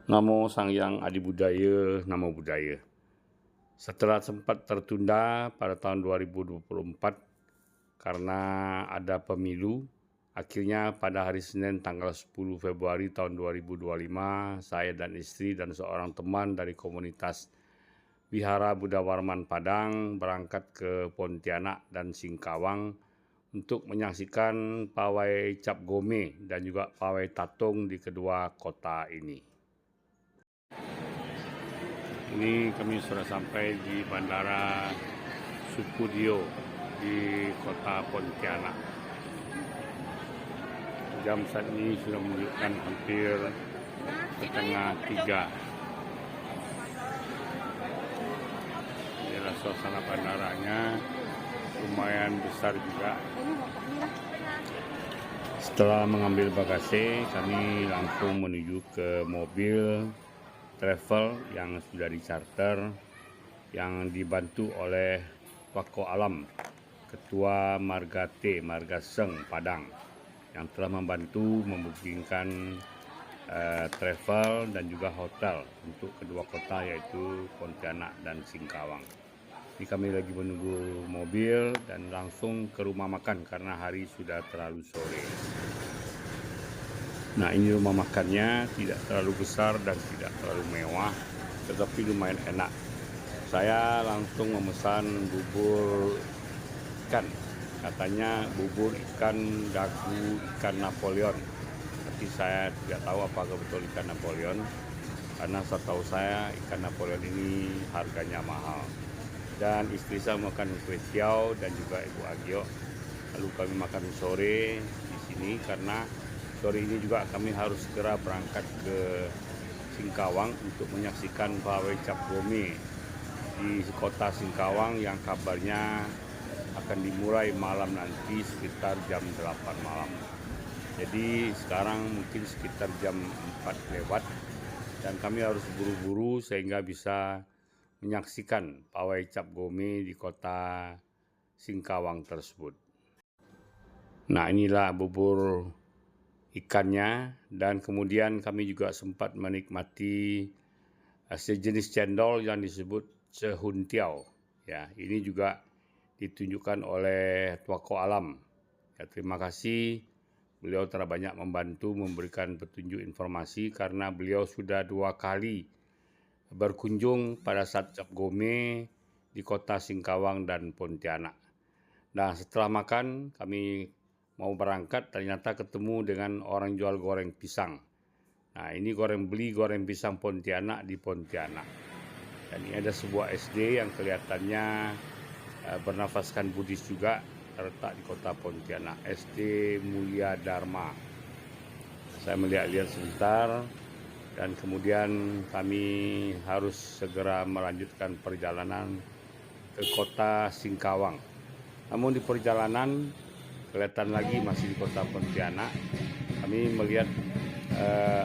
Namo Sang Hyang Adi Budaya, Namo Buddhaya. Setelah sempat tertunda pada tahun 2024 karena ada pemilu, akhirnya pada hari Senin tanggal 10 Februari tahun 2025, saya dan istri dan seorang teman dari komunitas Wihara Buddha Warman Padang berangkat ke Pontianak dan Singkawang untuk menyaksikan pawai Cap Gome dan juga pawai Tatung di kedua kota ini. Ini kami sudah sampai di Bandara Sukudio di kota Pontianak. Jam saat ini sudah menunjukkan hampir setengah 3. Inilah suasana bandaranya, lumayan besar juga. Setelah mengambil bagasi, kami langsung menuju ke mobil travel yang sudah dicarter yang dibantu oleh Wako Alam, Ketua Marga Seng Padang, yang telah membantu membookingkan travel dan juga hotel untuk kedua kota yaitu Pontianak dan Singkawang. Ini kami lagi menunggu mobil dan langsung ke rumah makan karena hari sudah terlalu sore. Nah, ini rumah makannya tidak terlalu besar dan tidak terlalu mewah, tetapi lumayan enak. Saya langsung memesan bubur ikan. Katanya bubur ikan dagu ikan Napoleon. Tapi saya tidak tahu apakah betul ikan Napoleon, karena setahu saya ikan Napoleon ini harganya mahal. Dan istri saya makan kue tiaw dan juga Ibu Agio. Lalu kami makan sore di sini karena sore ini juga kami harus segera berangkat ke Singkawang untuk menyaksikan pawai Cap Gome di kota Singkawang yang kabarnya akan dimulai malam nanti sekitar jam 8 malam. Jadi sekarang mungkin sekitar jam 4 lewat dan kami harus buru-buru sehingga bisa menyaksikan pawai Cap Gome di kota Singkawang tersebut. Nah, inilah bubur ikannya, dan kemudian kami juga sempat menikmati sejenis cendol yang disebut cehuntiao. Ya, ini juga ditunjukkan oleh Wako Alam. Ya, terima kasih, beliau telah banyak membantu memberikan petunjuk informasi karena beliau sudah 2 kali berkunjung pada saat Cap Gome di kota Singkawang dan Pontianak. Nah, setelah makan kami mau berangkat, ternyata ketemu dengan orang jual goreng pisang. Nah, ini beli goreng pisang Pontianak di Pontianak. Dan ini ada sebuah SD yang kelihatannya bernafaskan Buddhis juga, terletak di kota Pontianak, SD Mulia Dharma. Saya melihat-lihat sebentar dan kemudian kami harus segera melanjutkan perjalanan ke kota Singkawang. Namun di perjalanan kelihatan lagi masih di kota Pontianak, kami melihat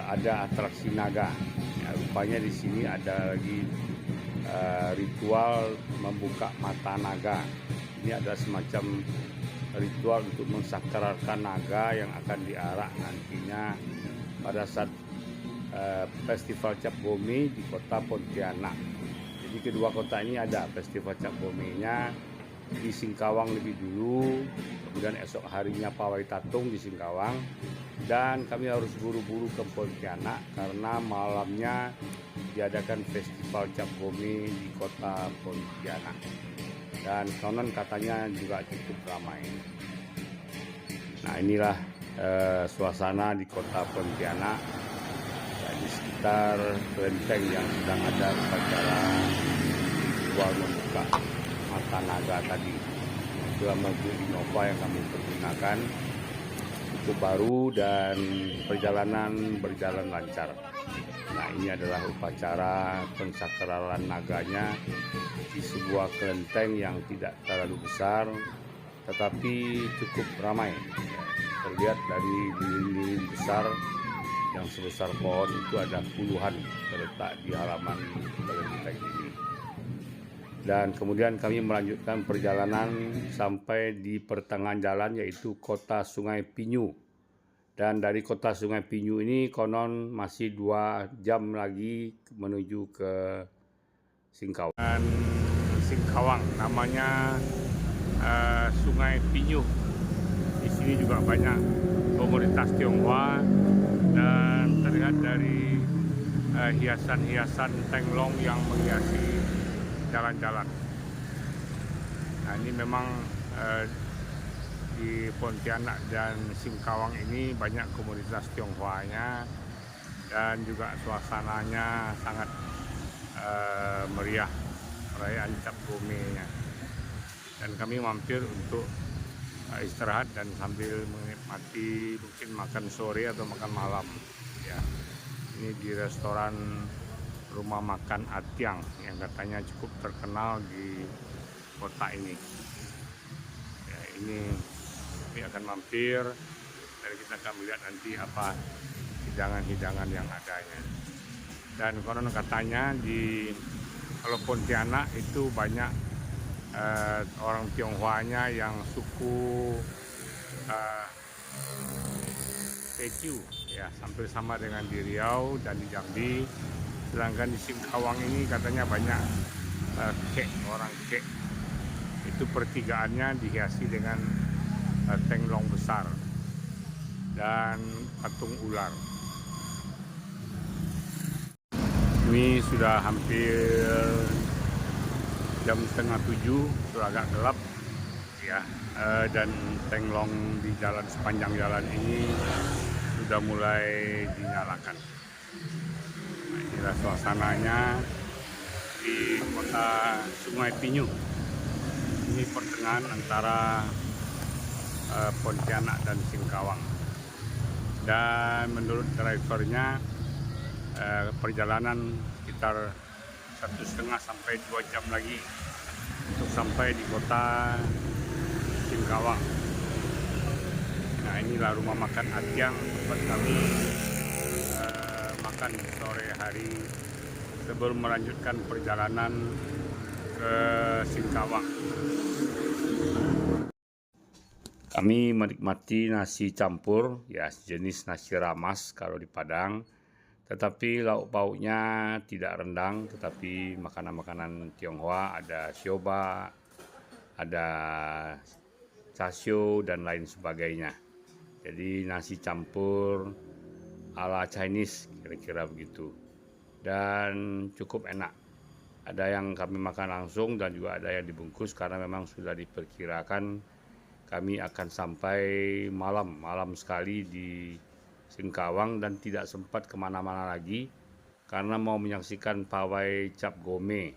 ada atraksi naga. Ya, rupanya di sini ada lagi ritual membuka mata naga. Ini ada semacam ritual untuk mensakralkan naga yang akan diarak nantinya pada saat Festival Cap Gome di kota Pontianak. Jadi kedua kota ini ada Festival Cap Gome-nya di Singkawang lebih dulu, kemudian esok harinya pawai Tatung di Singkawang, dan kami harus buru-buru ke Pontianak karena malamnya diadakan Festival Cap Gome di kota Pontianak. Dan konon katanya juga cukup ramai. Nah, inilah suasana di kota Pontianak, di sekitar kelenteng yang sedang ada upacara ritual membuka mata naga tadi. Itulah mobil Innova yang kami pergunakan, cukup baru dan perjalanan berjalan lancar. Nah, ini adalah upacara pensakralan naganya di sebuah kelenteng yang tidak terlalu besar tetapi cukup ramai. Terlihat dari lilin-lilin besar yang sebesar pohon itu ada puluhan terletak di halaman kelenteng ini. Dan kemudian kami melanjutkan perjalanan sampai di pertengahan jalan yaitu kota Sungai Pinyu Dan dari kota Sungai Pinyu ini konon masih 2 jam lagi menuju ke Singkawang. Dan Singkawang namanya Sungai Pinyu. Di sini juga banyak komunitas Tionghoa dan terlihat dari hiasan-hiasan tenglong yang menghiasi jalan-jalan. Nah, ini memang di Pontianak dan Singkawang ini banyak komunitas Tionghoanya dan juga suasananya sangat meriah perayaan Cap Gome-nya. Dan kami mampir untuk istirahat dan sambil menikmati mungkin makan sore atau makan malam ya. Ini di restoran rumah makan Atiang yang katanya cukup terkenal di kota ini ya. Ini kami akan mampir dan kita akan melihat nanti apa hidangan-hidangan yang adanya. Dan konon katanya di kalau Pontianak itu banyak orang Tionghoanya yang suku Tekiu ya, hampir sama dengan di Riau dan di Jambi. Sedangkan di Singkawang ini katanya banyak Kek, orang Kek. Itu pertigaannya dihiasi dengan tenglong besar dan patung ular. Ini sudah hampir jam setengah 7, sudah agak gelap ya, dan tenglong di jalan sepanjang jalan ini sudah mulai dinyalakan. Nah, inilah suasananya di kota Sungai Pinyu. Ini pertengahan antara Pontianak dan Singkawang. Dan menurut drivernya perjalanan sekitar 1,5 sampai 2 jam lagi untuk sampai di kota Singkawang. Nah, inilah rumah makan Atiang tempat kami makan sore hari sebelum melanjutkan perjalanan ke Singkawang. Kami menikmati nasi campur ya, jenis nasi ramas kalau di Padang, tetapi lauk pauknya tidak rendang, tetapi makanan-makanan Tionghoa, ada sioba, ada chasio dan lain sebagainya. Jadi nasi campur ala Chinese kira-kira begitu, dan cukup enak. Ada yang kami makan langsung dan juga ada yang dibungkus karena memang sudah diperkirakan kami akan sampai malam sekali di Singkawang dan tidak sempat kemana-mana lagi karena mau menyaksikan pawai Cap Gome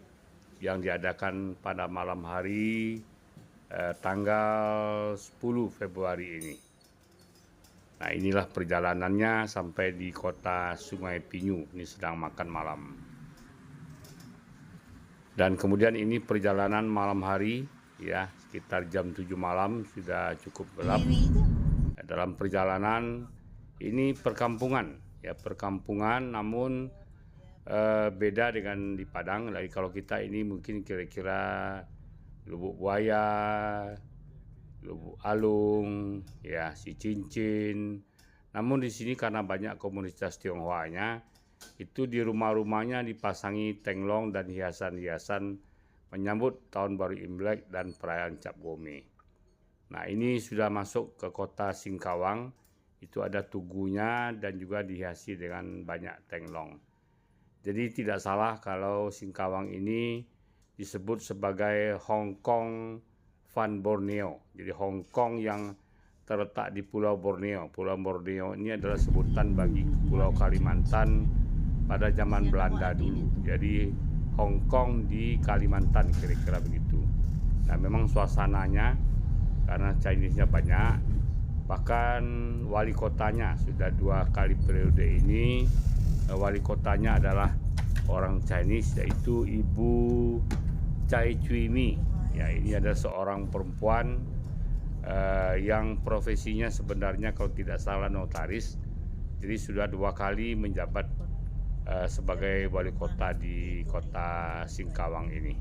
yang diadakan pada malam hari tanggal 10 Februari ini. Nah, inilah perjalanannya sampai di kota Sungai Pinyu. Ini sedang makan malam. Dan kemudian ini perjalanan malam hari ya, sekitar jam 7 malam sudah cukup gelap. Dalam perjalanan ini perkampungan ya, perkampungan namun beda dengan di Padang. Lagi kalau kita ini mungkin kira-kira Lubuk Buaya, Lubuk Alung ya, Si Cincin. Namun di sini karena banyak komunitas Tionghoanya, itu di rumah-rumahnya dipasangi tenglong dan hiasan-hiasan menyambut tahun baru Imlek dan perayaan Cap Gome. Nah, ini sudah masuk ke kota Singkawang. Itu ada tugunya dan juga dihiasi dengan banyak tenglong. Jadi tidak salah kalau Singkawang ini disebut sebagai Hong Kong Van Borneo. Jadi Hong Kong yang terletak di Pulau Borneo. Pulau Borneo ini adalah sebutan bagi Pulau Kalimantan pada zaman Belanda dulu. Jadi Hong Kong di Kalimantan kira-kira begitu. Nah, memang suasananya karena Chinese-nya banyak, bahkan wali kotanya sudah 2 kali periode ini wali kotanya adalah orang Chinese, yaitu Ibu Cai Cui Mi. Ya, ini adalah seorang perempuan yang profesinya sebenarnya kalau tidak salah notaris. Jadi sudah 2 kali menjabat sebagai wali kota di kota Singkawang ini.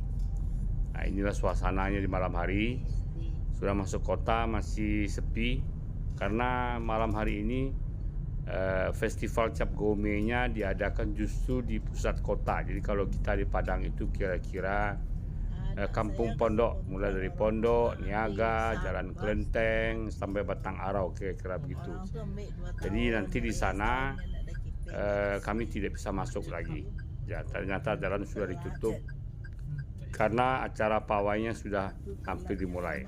Nah, inilah suasananya di malam hari. Sudah masuk kota masih sepi karena malam hari ini festival Cap Gome-nya diadakan justru di pusat kota. Jadi kalau kita di Padang itu kira-kira Kampung Pondok, mulai dari Pondok, Niaga, Jalan Kelenteng sampai Batang Arau, kira-kira begitu. Jadi nanti di sana kami tidak bisa masuk lagi. Ya, ternyata jalan sudah ditutup karena acara pawainya sudah hampir dimulai.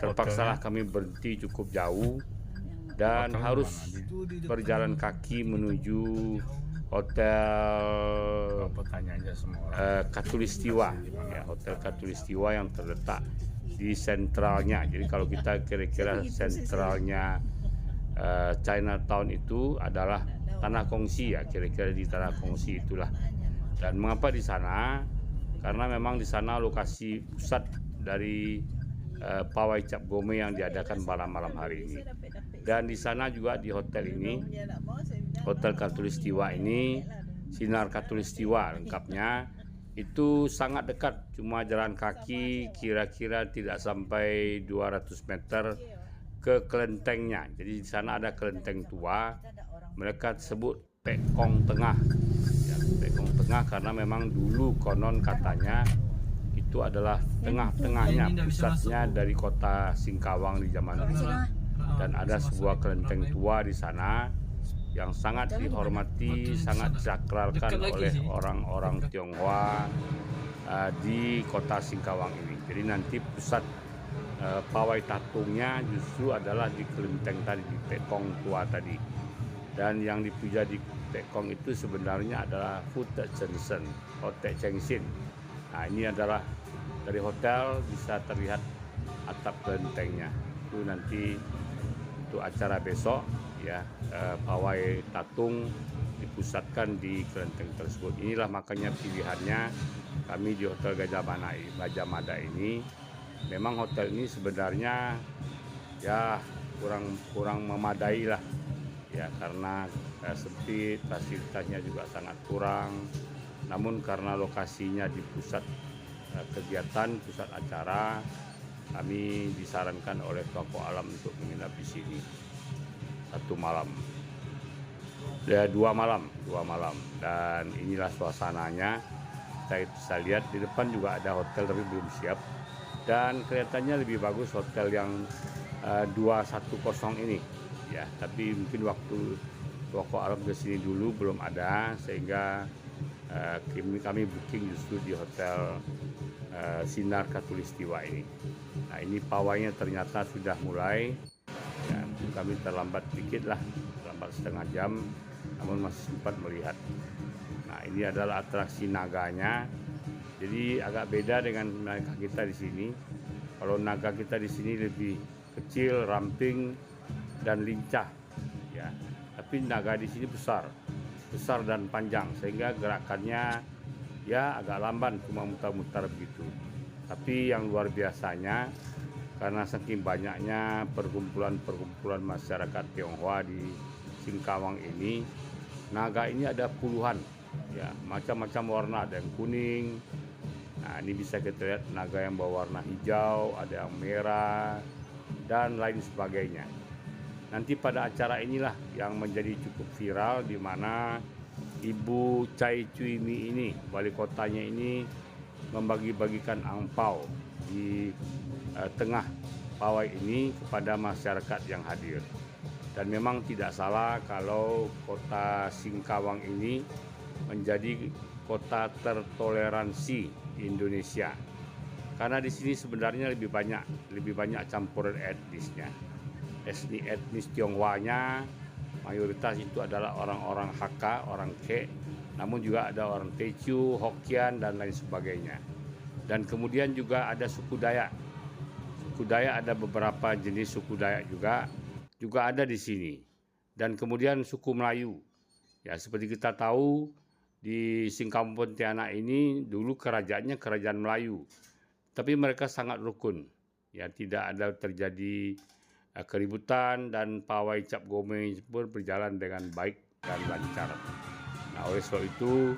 Terpaksalah kami berhenti cukup jauh dan harus berjalan kaki menuju Hotel Katulistiwa, ya, Hotel Katulistiwa yang terletak di sentralnya. Jadi kalau kita kira-kira sentralnya Chinatown itu adalah Tanah Kongsi, ya, kira-kira di Tanah Kongsi itulah. Dan mengapa di sana? Karena memang di sana lokasi pusat dari pawai Cap Gome yang diadakan malam-malam hari ini. Dan di sana juga di hotel ini, Hotel Katulistiwa ini, Sinar Katulistiwa lengkapnya, itu sangat dekat, cuma jalan kaki kira-kira tidak sampai 200 meter ke kelentengnya. Jadi di sana ada kelenteng tua, mereka sebut Pekong Tengah, ya, Pekong Tengah, karena memang dulu konon katanya itu adalah tengah-tengahnya, pusatnya dari kota Singkawang di zaman dulu. Dan ada sebuah kelenteng tua di sana yang sangat dihormati, sangat disakralkan oleh orang-orang Tionghoa di kota Singkawang ini. Jadi nanti pusat pawai tatungnya justru adalah di kelenteng tadi, di Pekong tua tadi. Dan yang dipuja di Pekong itu sebenarnya adalah Hotek Chengsin. Nah, ini adalah dari hotel bisa terlihat atap kelentengnya. Itu nanti untuk acara besok, ya, pawai tatung dipusatkan di kelenteng tersebut. Inilah makanya pilihannya kami di Hotel Gajah Mada ini. Memang hotel ini sebenarnya ya kurang memadai lah, ya, karena sempit, fasilitasnya juga sangat kurang. Namun karena lokasinya di pusat kegiatan, pusat acara, kami disarankan oleh tokoh alam untuk menginap di sini 1 malam, ya 2 malam, dan inilah suasananya. Kita bisa lihat di depan juga ada hotel tapi belum siap, dan kelihatannya lebih bagus hotel yang 210 ini, ya. Tapi mungkin waktu tokoh alam ke sini dulu belum ada, sehingga kami booking justru di hotel Sinar Katulistiwa ini. Nah, ini pawainya ternyata sudah mulai, ya, kami terlambat dikit lah, terlambat setengah jam, namun masih sempat melihat. Nah, ini adalah atraksi naganya. Jadi agak beda dengan naga kita di sini. Kalau naga kita di sini lebih kecil, ramping, dan lincah, ya. Tapi naga di sini besar dan panjang, sehingga gerakannya ya agak lamban, cuma mutar-mutar begitu. Tapi yang luar biasanya, karena saking banyaknya perkumpulan masyarakat Tionghoa di Singkawang ini, naga ini ada puluhan, ya, macam-macam warna, ada yang kuning. Nah, ini bisa kita lihat naga yang berwarna hijau, ada yang merah, dan lain sebagainya. Nanti pada acara inilah yang menjadi cukup viral, di mana Ibu Chai Cui Mi ini, wali kotanya ini, membagi-bagikan angpau di tengah pawai ini kepada masyarakat yang hadir. Dan memang tidak salah kalau kota Singkawang ini menjadi kota tertoleransi di Indonesia, karena di sini sebenarnya lebih banyak campuran etnisnya. Etnis Tionghoanya mayoritas itu adalah orang-orang Hakka, orang Ke, namun juga ada orang Tecu, Hokkien, dan lain sebagainya. Dan kemudian juga ada suku Dayak. Suku Dayak ada beberapa jenis suku Dayak juga ada di sini. Dan kemudian suku Melayu. Ya, seperti kita tahu di Singkawang Pontianak ini dulu kerajaannya kerajaan Melayu. Tapi mereka sangat rukun. Ya, tidak ada terjadi keributan, dan pawai Cap Gome pun berjalan dengan baik dan lancar. Nah, oleh sebab itu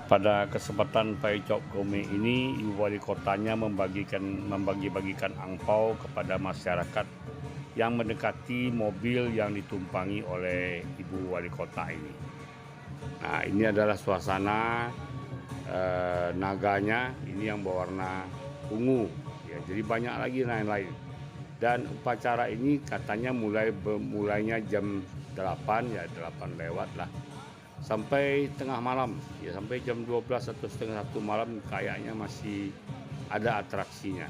pada kesempatan pawai Cap Gome ini, Ibu Wali Kotanya membagi-bagikan angpau kepada masyarakat yang mendekati mobil yang ditumpangi oleh Ibu Wali Kota ini. Nah, ini adalah suasana naganya, ini yang berwarna ungu ya, jadi banyak lagi lain-lain. Dan upacara ini katanya mulainya jam 8 ya, 8 lewat lah, sampai tengah malam ya, sampai jam 12 atau setengah 1 malam kayaknya masih ada atraksinya.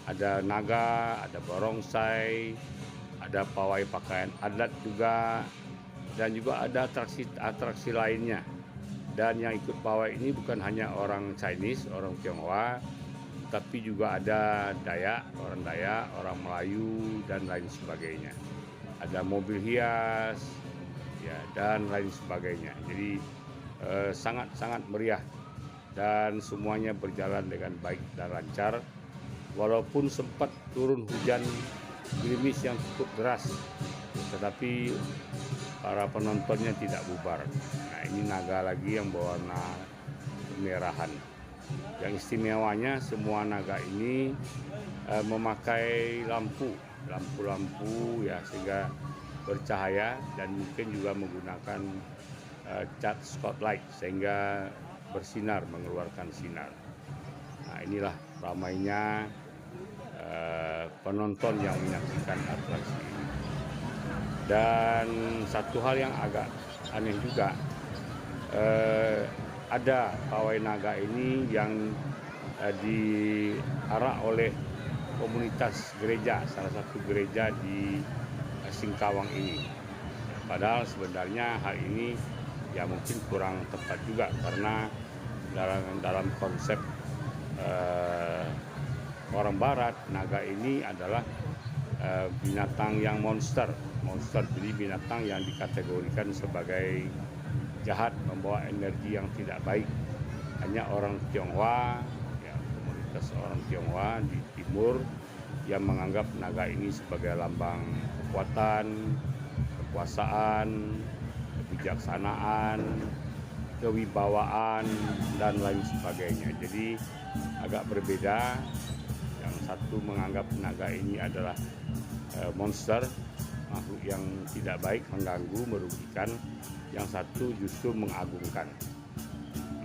Ada naga, ada barongsai, ada pawai pakaian adat juga, dan juga ada atraksi lainnya. Dan yang ikut pawai ini bukan hanya orang Chinese, orang Tionghoa, tapi juga ada orang Dayak, orang Melayu, dan lain sebagainya. Ada mobil hias, ya, dan lain sebagainya. Jadi sangat-sangat meriah dan semuanya berjalan dengan baik dan lancar. Walaupun sempat turun hujan gerimis yang cukup deras, tetapi para penontonnya tidak bubar. Nah, ini naga lagi yang berwarna kemerahan. Yang istimewanya semua naga ini memakai lampu ya, sehingga bercahaya, dan mungkin juga menggunakan cat spotlight sehingga bersinar, mengeluarkan sinar. Nah, inilah ramainya penonton yang menyaksikan atraksi ini. Dan satu hal yang agak aneh juga, ada pawai naga ini yang diarak oleh komunitas gereja, salah satu gereja di Singkawang ini. Padahal sebenarnya hal ini ya mungkin kurang tepat juga, karena dalam konsep orang Barat, naga ini adalah binatang yang monster, jadi binatang yang dikategorikan sebagai jahat, membawa energi yang tidak baik. Hanya orang Tionghoa, ya, komunitas orang Tionghoa di timur yang menganggap naga ini sebagai lambang kekuatan, kekuasaan, kebijaksanaan, kewibawaan, dan lain sebagainya. Jadi agak berbeda. Yang satu menganggap naga ini adalah monster, makhluk yang tidak baik, mengganggu, merugikan. Yang satu justru mengagungkan.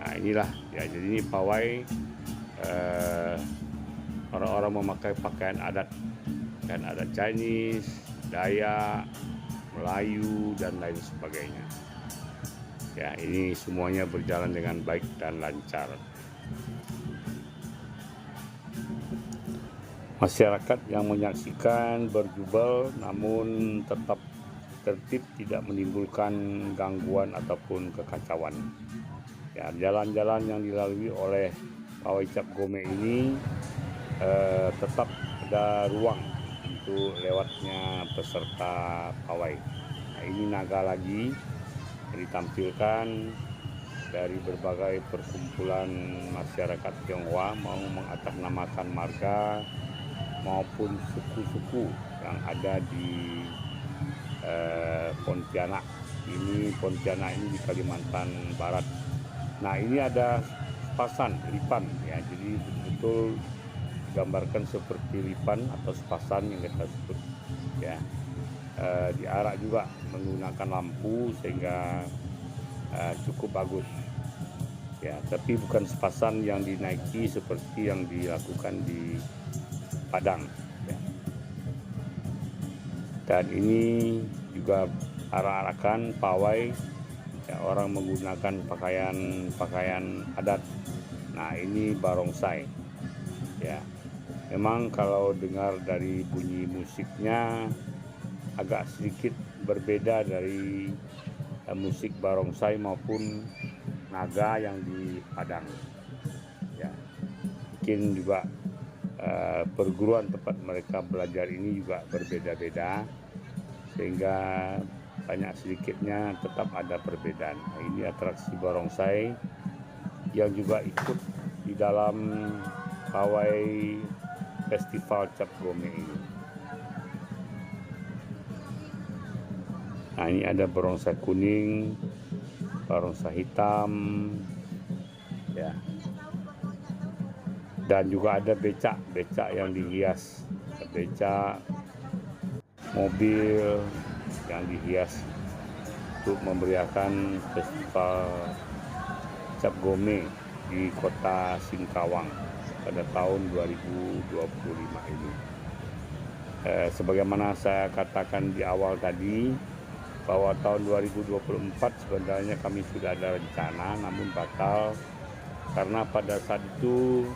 Nah, inilah ya, jadi ini pawai orang-orang memakai pakaian adat Chinese, Dayak, Melayu, dan lain sebagainya. Ya, ini semuanya berjalan dengan baik dan lancar. Masyarakat yang menyaksikan berjubel namun tetap tertib, tidak menimbulkan gangguan ataupun kekacauan. Ya, jalan-jalan yang dilalui oleh pawai Cap Gome ini tetap ada ruang untuk lewatnya peserta pawai. Nah, ini naga lagi yang ditampilkan dari berbagai perkumpulan masyarakat Tionghoa, mau mengatasnamakan marga maupun suku-suku yang ada di Pontianak. Ini Pontianak ini di Kalimantan Barat. Nah, ini ada sepasan lipan ya, jadi betul-betul digambarkan seperti lipan atau sepasan yang kita sebut ya. Diarak juga menggunakan lampu sehingga cukup bagus ya, tapi bukan sepasan yang dinaiki seperti yang dilakukan di Padang ya. Dan ini juga arak-arakan pawai ya, orang menggunakan pakaian adat. Nah, ini barongsai ya. Memang kalau dengar dari bunyi musiknya agak sedikit berbeda dari musik barongsai maupun naga yang di Padang ya. Mungkin juga perguruan tempat mereka belajar ini juga berbeda-beda, sehingga banyak sedikitnya tetap ada perbedaan. Nah, ini atraksi barongsai yang juga ikut di dalam pawai festival Cap Gome ini. Nah, ini ada barongsai kuning, barongsai hitam ya, dan juga ada becak yang dihias. Becak mobil yang dihias untuk memberiakan festival Cap Gome di kota Singkawang pada tahun 2025 ini. Sebagaimana saya katakan di awal tadi, bahwa tahun 2024 sebenarnya kami sudah ada rencana, namun batal karena pada saat itu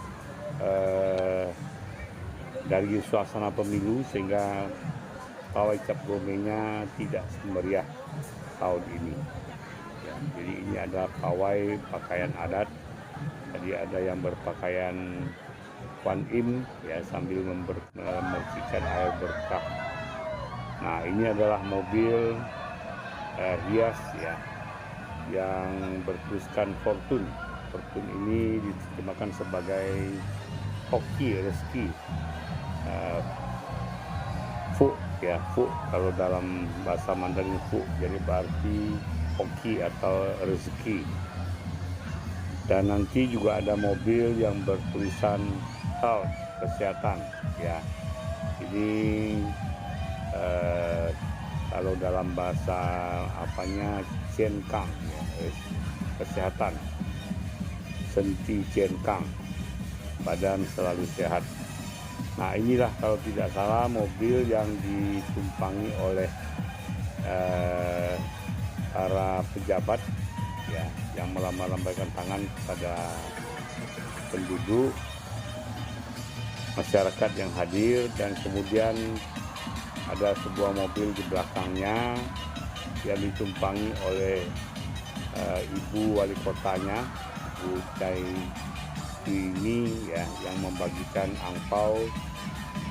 dari suasana pemilu sehingga pawai Cap Gome-nya tidak semeriah tahun ini. Ya, jadi ini ada pawai pakaian adat. Tadi ada yang berpakaian Kwan Im ya sambil memercikan air berkah. Nah, ini adalah mobil hias ya yang bertuliskan Fortune. Fortune ini diterjemahkan sebagai hoki rezeki. Fu ya, fu kalau dalam bahasa Mandarin fu jadi berarti hoki atau rezeki. Dan nanti juga ada mobil yang bertulisan health, kesehatan ya. Ini kalau dalam bahasa apanya Cienkang ya, kesehatan. Senti Cienkang, badan selalu sehat. Nah, inilah kalau tidak salah mobil yang ditumpangi oleh para pejabat ya, yang melambaikan tangan kepada penduduk, masyarakat yang hadir, dan kemudian ada sebuah mobil di belakangnya yang ditumpangi oleh ibu wali kotanya, Bu Cai ini ya, yang membagikan angpau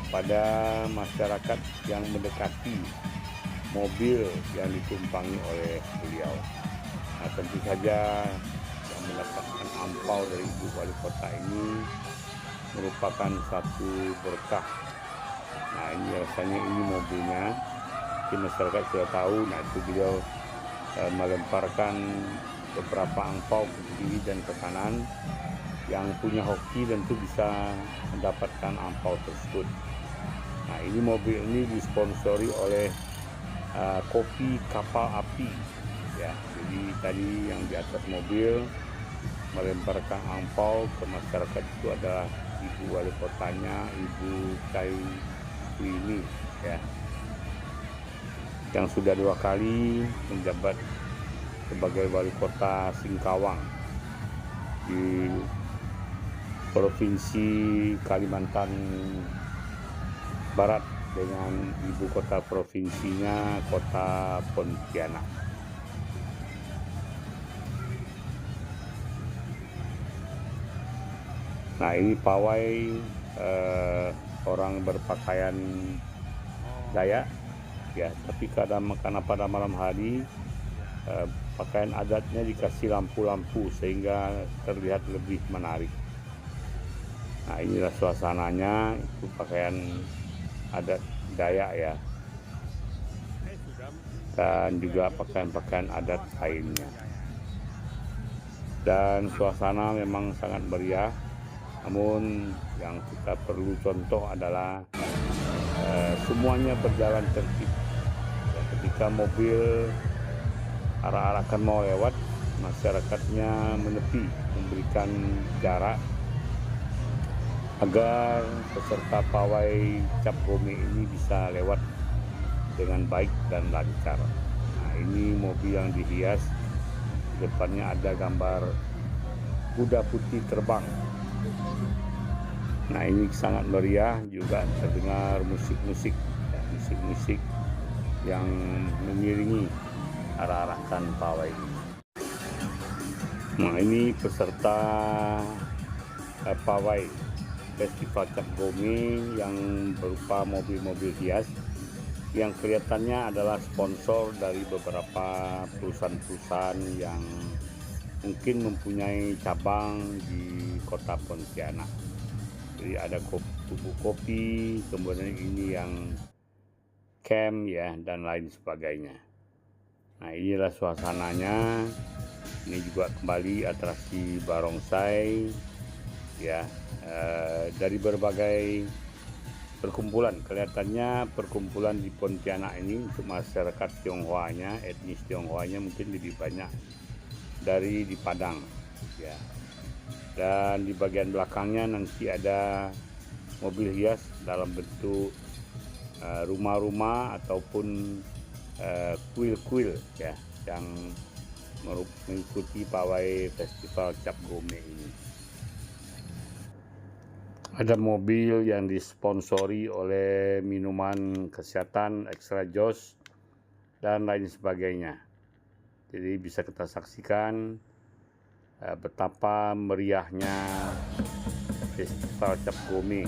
kepada masyarakat yang mendekati mobil yang ditumpangi oleh beliau. Nah, tentu saja yang mendapatkan angpau dari ibu wali kota ini merupakan satu berkah. Nah, ini rasanya ini mobilnya, mungkin masyarakat sudah tahu. Nah, itu beliau melemparkan beberapa angpau ke kiri dan ke kanan. Yang punya hoki tentu bisa mendapatkan angpau tersebut. Nah, ini mobil ini disponsori oleh kopi kapal api ya. Jadi tadi yang di atas mobil melemparkan angpau ke masyarakat itu adalah ibu wali kotanya, Ibu Cai ini ya, yang sudah 2 kali menjabat sebagai wali kota Singkawang di Provinsi Kalimantan Barat dengan ibu kota provinsinya kota Pontianak. Nah, ini pawai orang berpakaian Dayak ya, tapi karena pada malam hari pakaian adatnya dikasih lampu-lampu sehingga terlihat lebih menarik. Nah, inilah suasananya, itu pakaian adat Dayak ya, dan juga pakaian-pakaian adat lainnya. Dan suasana memang sangat meriah, namun yang kita perlu contoh adalah semuanya berjalan tertib. Ya, ketika mobil arah-arahkan mau lewat, masyarakatnya menepi, memberikan jarak agar peserta pawai Cap Gome ini bisa lewat dengan baik dan lancar. Nah, ini mobil yang dihias, di depannya ada gambar kuda putih terbang. Nah, ini sangat meriah, juga terdengar musik-musik ya, musik-musik yang mengiringi arah-arahkan pawai ini. Nah, ini peserta pawai Festival Cap Gome yang berupa mobil-mobil hias yang kelihatannya adalah sponsor dari beberapa perusahaan-perusahaan yang mungkin mempunyai cabang di kota Pontianak. Jadi ada bubuk kopi, kemudian ini yang camp ya, dan lain sebagainya. Nah, inilah suasananya. Ini juga kembali atraksi barongsai ya, dari berbagai perkumpulan. Kelihatannya perkumpulan di Pontianak ini untuk masyarakat Tionghoanya, etnis Tionghoanya mungkin lebih banyak dari di Padang ya. Dan di bagian belakangnya nanti ada mobil hias dalam bentuk rumah-rumah ataupun kuil-kuil ya, yang mengikuti pawai festival Cap Gome ini. Ada mobil yang disponsori oleh minuman kesehatan Extra Joss dan lain sebagainya. Jadi bisa kita saksikan betapa meriahnya festival Cap Gome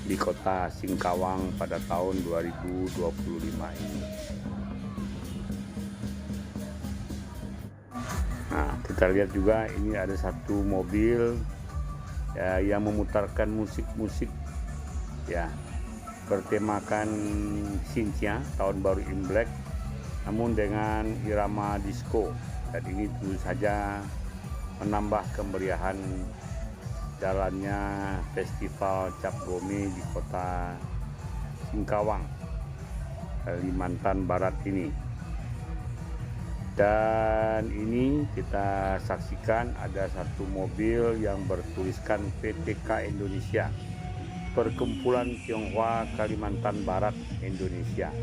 di kota Singkawang pada tahun 2025 ini. Nah, kita lihat juga ini ada satu mobil ya, yang memutarkan musik-musik ya, bertemakan Xinjia, tahun baru Imlek, namun dengan irama disco. Dan ini tentu saja menambah kemeriahan jalannya festival Cap Gome di kota Singkawang, Kalimantan Barat ini. Dan ini kita saksikan ada satu mobil yang bertuliskan PTK Indonesia, Perkumpulan Tionghoa Kalimantan Barat Indonesia.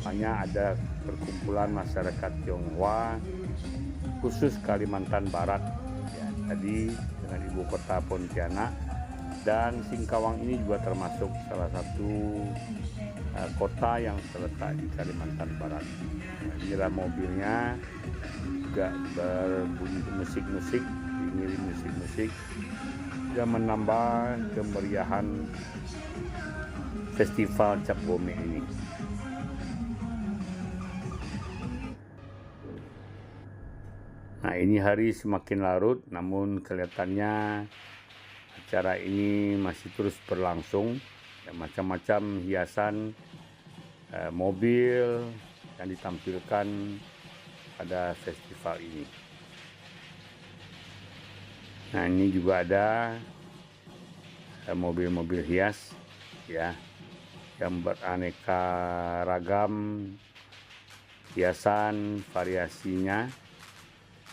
Hanya ada perkumpulan masyarakat Tionghoa khusus Kalimantan Barat ya, tadi dengan ibu kota Pontianak, dan Singkawang ini juga termasuk salah satu kota yang terletak di Kalimantan Barat. Inilah mobilnya juga berbunyi musik-musik, diiringi musik-musik yang menambah kemeriahan festival Cap Gome ini. Nah, ini hari semakin larut, namun kelihatannya acara ini masih terus berlangsung. Macam-macam hiasan mobil yang ditampilkan pada festival ini. Nah, ini juga ada mobil-mobil hias ya, yang beraneka ragam hiasan variasinya,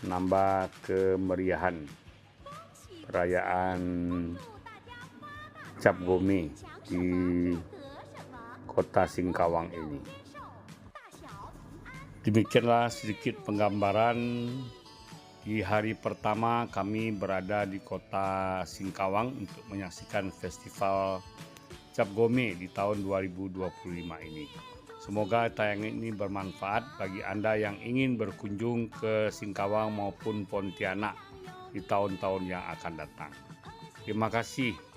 menambah kemeriahan perayaan Cap Gome di kota Singkawang ini. Demikianlah sedikit penggambaran di hari pertama kami berada di kota Singkawang untuk menyaksikan festival Cap Gome di tahun 2025 ini. Semoga tayangan ini bermanfaat bagi Anda yang ingin berkunjung ke Singkawang maupun Pontianak di tahun-tahun yang akan datang. Terima kasih.